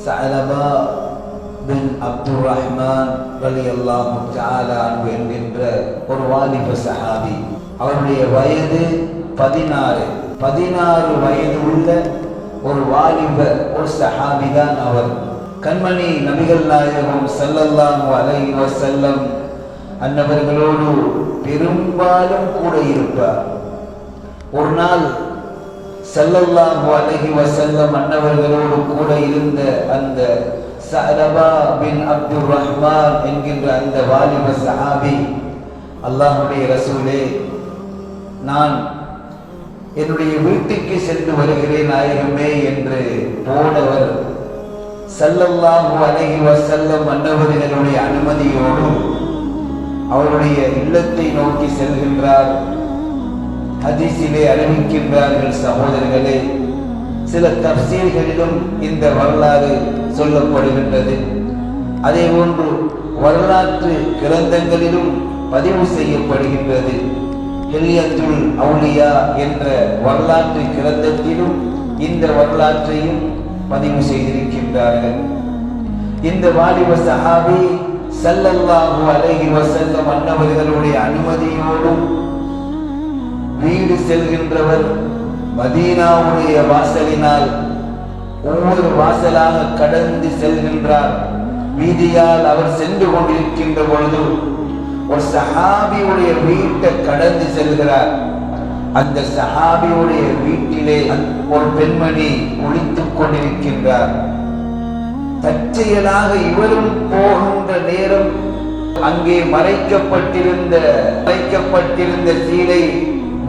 சஅலபா பின் அப்துர் ரஹ்மான் ரலியல்லாஹு தஆலா அன்ஹு என்கின்ற ஒரு வாலிப சஹாபி. அவருடைய வயது 16 வயது உள்ள ஒரு வாலிப ஒரு சஹாபி தான் அவர். கண்மணி நபிகள் நாயகம் ஸல்லல்லாஹு அலைஹி வஸல்லம் அன்னவர்களோடு பெரும்பாலும் கூட இருப்பார். ஒரு நாள் ஸல்லல்லாஹு அலைஹி வஸல்லம் அன்னவர்களோடு கூட இருந்த அந்த சஅலபா பின் அப்துர் ரஹ்மான் என்கின்ற அந்த வாலிப சஹாபி, அல்லாஹ்வுடைய ரசூலே, நான் என்னுடைய வீட்டுக்கு சென்று வருகிறேன் நாயகமே என்று போனவர் ஸல்லல்லாஹு அலைஹி வஸல்லம் அன்னவர்களுடைய அனுமதியோடு அவருடைய இல்லத்தை நோக்கி செல்கின்றார். ஹதீஸிலே அறிவிக்கின்றார்கள் சகோதரர்களே, சில தஃசீர்களிலும் இந்த வரலாறு சொல்லப்படுகின்றது. அதே போன்று வரலாற்று கிரந்தங்களிலும் பதிவு செய்யப்படுகின்றது. ஹில்யத்துல் அவுலியா என்ற வரலாற்று கிரந்தத்திலும் இந்த வரலாற்றையும் பதிவு செய்திருக்கின்றார்கள். இந்த வாலிப சஹாபி ஸல்லல்லாஹு அலைஹி வஸல்லம் அன்னவர்களுடைய அனுமதியோடும் வீடு செல்கின்றவர். மதீனாவுடைய வாசலினால் ஒவ்வொரு வாசலாக கடந்து செல்கின்றார். வீதியால் அவர் சென்று கொண்டிருக்கின்ற பொழுது ஒரு சஹாபியுடைய வீட்டை கடந்து செல்கிறார். அந்த சஹாபியுடைய வீட்டிலே ஒரு பெண்மணி குளித்துக் கொண்டிருக்கின்றார். தற்செயலாக இவரும் போகின்ற நேரம் அங்கே மறைக்கப்பட்டிருந்த சீலை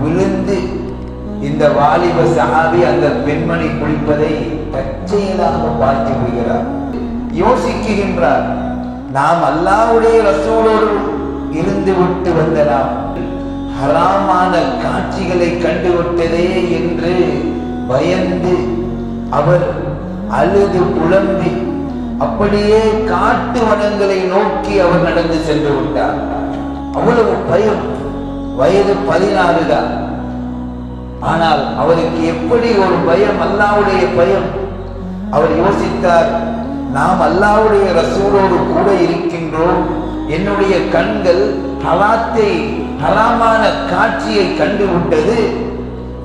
விழுந்து இந்த வாலிப சஹாபி அந்த பெண்மணி குளிப்பதை தற்செயலாக பார்த்து விடுகிறார். யோசிக்கின்றார், நாம் அல்லாஹ்வுடைய ரசூலோடு இருந்து விட்டு வந்த நாம் ஹராமான காட்சிகளை கண்டுவிட்டதே என்று பயந்து அவர் அழுது புலம்பி அப்படியே காட்டு வனங்களை நோக்கி அவர் நடந்து சென்று விட்டார். அவ்வளவு பயம். வயது 16 தான். ஆனால் அவருக்கு எப்படி ஒரு பயம், அல்லாஹ்வுடைய பயம். அவர் யோசித்தார், நாம் அல்லாஹ்வுடைய ரசூலோடு கூட இருக்கின்றோம். என்னுடைய கண்கள் ஹராமான காட்சியை கண்டுவிட்டது.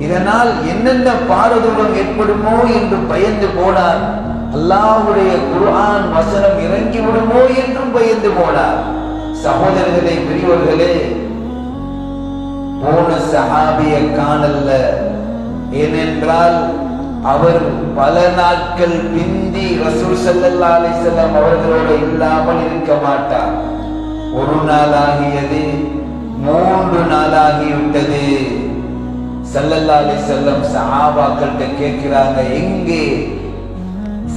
இதனால் என்னென்ன பாரதூரம் ஏற்படுமோ என்று பயந்து போனார். அல்லாஹ்வுடைய குர்ஆன் வசனம் இறங்கி விடுமோ என்றும் பயந்து போனார். சகோதரர்களே, பெரியவர்களே, போன சஹாபியை காணல்ல. ஏனென்றால் அவர் பல நாட்கள் பிந்தி ரசூல் ஸல்லல்லாஹு அலைஹி வஸல்லம் அவர்களோடு இல்லாமல் இருக்க மாட்டார். ஒரு நாளாகியது, 3 நாளாகிவிட்டது. ஸல்லல்லாஹு அலைஹி வஸல்லம் சஹாபாக்கள்கிட்ட கேட்கிறாங்க, எங்கே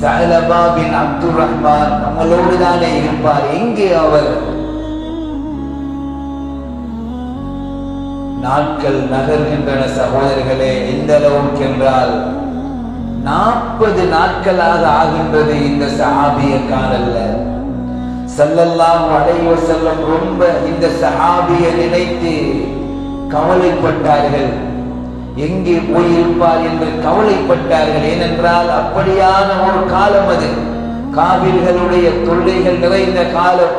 சஅலபா பின் அப்துர் ரஹ்மான்? நம்மளோடு தானே இருப்பார், எங்கே அவர்? நாட்கள் நகர்கின்றன சகோதரர்களே. எந்த அளவுக்கு என்றால் 40 நாட்களாக ஆகின்றது இந்த சஹாபியை காணல்ல. ஸல்லல்லாஹு அலைஹி வஸல்லம் ரொம்ப இந்த சஹாபியை நினைத்து கவலைப்பட்டார்கள். எங்கே போயிருப்பார் என்று கவலைப்பட்டார்கள். ஏனென்றால் அப்படியான ஒரு காலம் அது. காபிர்களுடைய தொல்லைகள் நிறைந்த காலம்.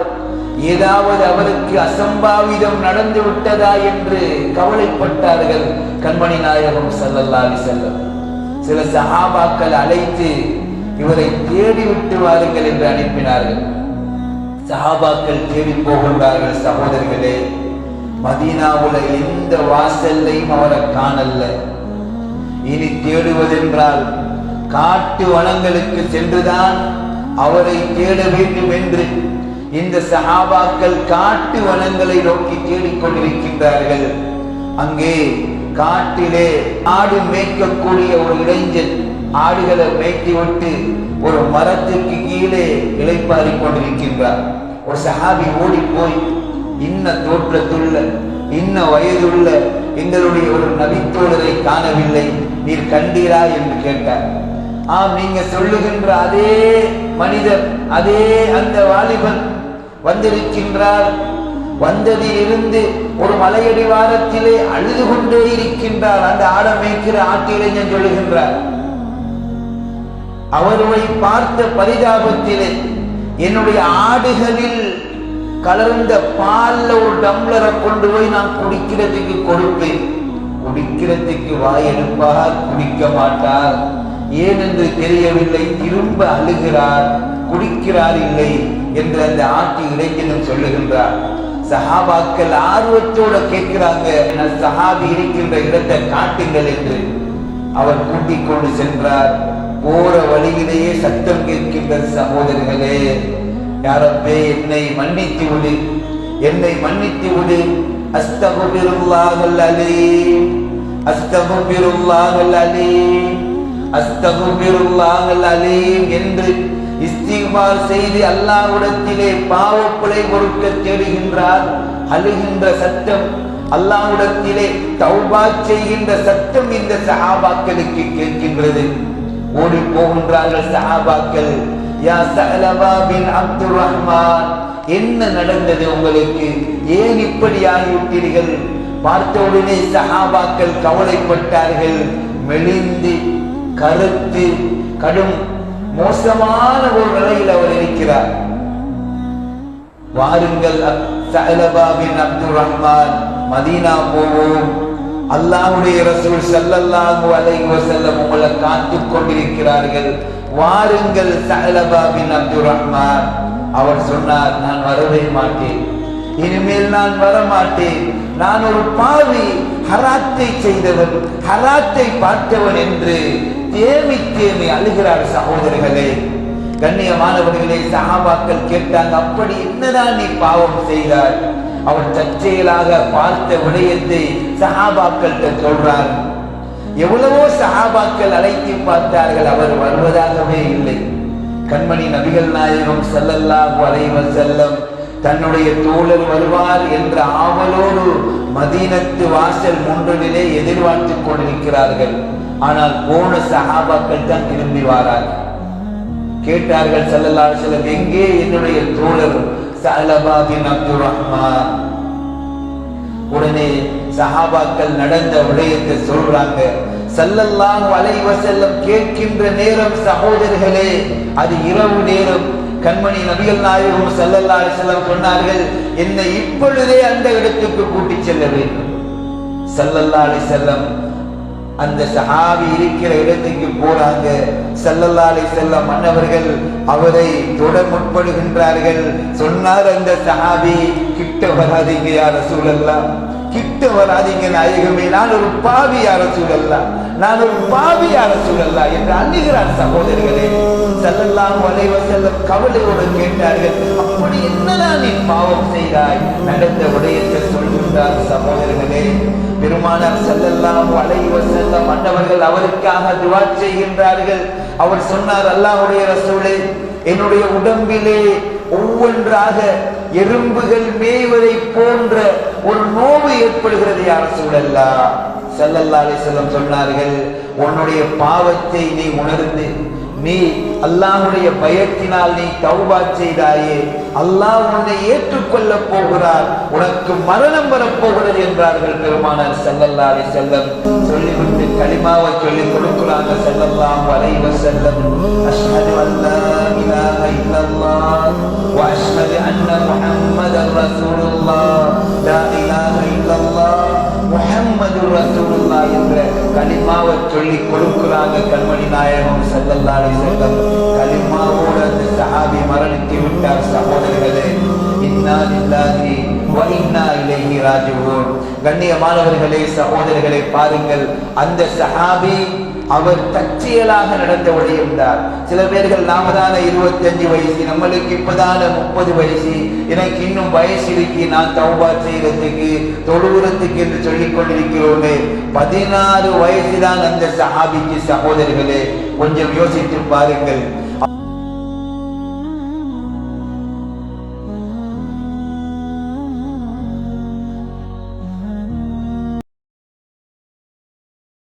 ஏதாவது அவருக்கு அசம்பாவிதம் நடந்து விட்டதா என்று கவலைப்பட்டார்கள். கண்மணி நாயகம் ஸல்லல்லாஹு அலைஹி வஸல்லம் சில சஹாபாக்கள் அழைத்து இவரை தேடி விட்டு வாருங்கள் என்று அனுப்பினார்கள். சஹாபாக்கள் தேடி போகின்றார்கள். சகோதரர்களே, மதீனாவுல எந்த வாசல்லையும் அவரை காணல்ல. இனி தேடுவதென்றால் காட்டு வனங்களுக்கு சென்றுதான் அவரை தேட வேண்டும் என்று இந்த சஹாபாக்கள் காட்டு வனங்களை நோக்கி தேடிக்கொண்டிருக்கின்றார்கள். அங்கே காட்டிலே ஆடு மேய்க்கக்கூடிய ஒரு இளைஞன் ஆடுகளை மேய்த்து விட்டு ஒரு மரத்துக்கு கீழே இளைப்பாரி கொண்டிருக்கின்றார். ஒரு சஹாபி ஓடி போய், இன்ன தோற்றத்துள்ள இன்ன வயதுள்ள எங்களுடைய ஒரு நபித்தோழரை காணவில்லை, நீர் கண்டீரா என்று கேட்டார். ஆம், நீங்க சொல்லுகின்ற அதே மனிதர், அதே அந்த வாலிபன் வந்திருக்கின்றார். வந்ததிலிருந்து ஒரு மலையடிவாரத்திலே அழுது கொண்டே இருக்கின்றார். அந்த ஆட மேய்க்கிற ஆட்டு இளைஞன் சொல்லுகின்றார், அவரை பார்த்த பரிதாபத்திலே என்னுடைய ஆடுகளில் கலர்ந்த பால்ல ஒரு டம்ளரை கொண்டு போய் நான் குடிக்கிறதுக்கு கொடுப்பேன். குடிக்கிறதுக்கு வாய் எடுப்பார், குடிக்க மாட்டார். ஏனென்று தெரியவில்லை. திரும்ப அழுகிறார், குடிக்கிறார் இல்லை என்று அந்த ஆட்சி இளைஞனும் சொல்லுகின்றார். சஹாபாக்கள் ஆர்வத்தோட கேட்கிறாங்க, சஹாபி இருக்கின்ற இடத்தை காட்டுங்கள் என்று. அவர் கூட்டிக் கொண்டு சென்றார். போற வழியிலேயே சத்தம் கேட்கின்ற சகோதரர்களே, யாரப்பே என்னை மன்னித்து விடு, என்னை மன்னித்து விடு. அஸ்தகுபிருல்லாஹல் அலீம், அஸ்தகுபிருல்லாஹல் அலீம், அஸ்தகுபிருல்லாஹல் அலீம் என்று இஸ்திக்பார் செய்து அல்லாஹ்விடத்திலே பாவப்பிழை பொறுக்க தேடுகின்றார். அழுகின்ற சத்தம், அல்லாஹ்விடத்திலே தௌபா செய்கின்ற சத்தம் இந்த சஹாபாக்களுக்கு கேட்கின்றது. ஓடி போகின்றார்கள் சஹாபாக்கள். யா சஅலபா பின் அப்துர் ரஹ்மான், என்ன நடந்தது உங்களுக்கு? ஏன் இப்படி ஆகிவிட்டீர்கள்? பார்த்தவுடனே சஹாபாக்கள் கவலைப்பட்டார்கள். மெலிந்து கருத்து கடும் மோசமான ஒரு நிலையில் அவர் இருக்கிறார். வாருங்கள் சஅலபா பின் அப்துர் ரஹ்மான், மதீனா போவோம். அல்லாஹ்வுடைய ரசூல் ஸல்லல்லாஹு அலைஹி வஸல்லம் உங்களை காத்துக் கொண்டிருக்கிறார்கள். வாருங்கள் சஅலபா பின் அப்துர் ரஹ்மான். அவர் சொன்னார், நான் வரவே மாட்டேன், இனிமேல் நான் வரமாட்டேன். நான் ஒரு பாவி, ஹராத்தை செய்தவன், ஹராத்தை பார்த்தவன் என்று தேமி தேமி அழுகிறார். சகோதரர்களே, கண்ணியமானவர்களே, சஹாபாக்கள் கேட்டாங்க, அப்படி என்னதான் நீ பாவம் செய்தார்? அவர் தற்செயலாக பார்த்த விடயத்தை சஹாபாக்கள் சொல்றார். எவ்வளவோ சஹாபாக்கள் அழைத்து பார்த்தார்கள், அவர் வருவதாகவே இல்லை. கண்மணி நபிகள் நாயகம் ஸல்லல்லாஹு அலைஹி வஸல்லம் தன்னுடைய தோழர் வருவார் என்ற ஆவலோடு மதீனத்து வாசல் முன்றிலே எதிர்பார்த்துக் கொண்டிருக்கிறார்கள். ஆனால் போன சஹாபாக்கள் தான் திரும்பி வாரார்கள். கேட்டார்கள் ஸல்லல்லாஹு அலைஹி வஸல்லம், எங்கே என்னுடைய தோழர் சஅலபா பின் அப்துர் ரஹ்மான்? உடனே சஹாபாக்கள் நடந்த விடயத்தை சொல்றாங்க. ஸல்லல்லாஹு அலைஹி வஸல்லம் கேட்கின்ற நேரம் சகோதரர்களே, அது இரவு நேரம். கண்மணி நபிகள் நாயகம் ஸல்லல்லாஹு அலைஹி வஸல்லம் சொன்னார்கள், என்னை இப்பொழுதே அந்த இடத்துக்கு கூட்டிச் செல்ல வேண்டும். ஸல்லல்லாஹு அலைஹி வஸல்லம் அந்த சஹாபி இருக்கிற இடத்துக்கு போறாங்க. ஸல்லல்லாஹு அலைஹி வஸல்லம் மன்னவர்கள் அவரை தொட முற்படுகின்றார்கள். சொன்னார் அந்த சஹாபி, கிட்ட வராதீங்க யா ரசூலல்லாஹ், கிட்ட வராதீங்க நாயகமே, நான் ஒரு பாவி யா ரசூலல்லாஹ், நான் ஒரு பாவி யா ரசூலல்லாஹ் என்று அழுகிறார். சகோதரர்களே, ஸல்லல்லாஹு அலைஹி வஸல்லம் கவலையோடு கேட்டார்கள், அப்படி என்னதான் நீ பாவம் செய்தாய்? நடந்த விடயத்தை சொல்கின்றார். சகோதரர்களே, பெருமானார் ஸல்லல்லாஹு அலைஹி வஸல்லம் மன்னவர்கள் அவருக்காக துஆ செய்கின்றார்கள். அவர் சொன்னார், அல்லாஹ்வுடைய ரசூலே, என்னுடைய உடம்பிலே ஒவ்வொன்றாக எறும்புகள் மேய்வதை போன்ற ஒரு நோவு ஏற்படுகிறது யா ரசூலல்லாஹ். ஸல்லல்லாஹு அலைஹி வஸல்லம் சொன்னார்கள், உன்னுடைய பாவத்தை நீ உணர்ந்து நீ அல்லாஹ்வுடைய பயத்தினால் நீ தௌபா செய்தாயே, அல்லாஹ் உன்னை ஏற்றுக்கொள்ள போகிறார், உனக்கு மரணம் வரப்போகிறது என்றார்கள் பெருமானார் ஸல்லல்லாஹு அலைஹி வஸல்லம். சொல்லிவிட்டு கலிமாவை சொல்லி கொடுக்கிறாங்க ஸல்லல்லாஹு அலைஹி வஸல்லம், அஷ்ஹது அல்லா இலாஹ இல்லல்லாஹ் வ அஷ்ஹது அன்ன முஹம்மதர் ரசூலுல்லாஹ், லா இலாஹ இல்லல்லாஹ் முஹம்மதுர் ரசூலுல்லாஹ் என்ற கலிமாவை சொல்லி கொடுக்கிறாங்க கண்மணி நாயகம் ஸல்லல்லாஹு அலைஹி வஸல்லம். கலிமாவோடு அந்த சஹாபி மரணித்து விட்டார். சகோதரர்களே, இன்னா லில்லாஹி வ இன்னா இலைஹி ராஜிஊன். கண்ணியமானவர்களே, சகோதரர்களை பாருங்கள், அந்த சஹாபி அவர் தற்செயலாக நடந்த விடயம்தான். சில பேர்கள் நாம தானே 25 வயசு, நம்மளுக்கு இப்பதான 30 வயசு, எனக்கு இன்னும் வயசு இருக்கு, நான் தௌபா செய்யறதுக்கு தொழுகிறதுக்கு என்று சொல்லிக் கொண்டிருக்கிறோமே. 16 வயசுதான் அந்த சஹாபிக்கு. சகோதரர்களே, கொஞ்சம் யோசித்து பாருங்கள்.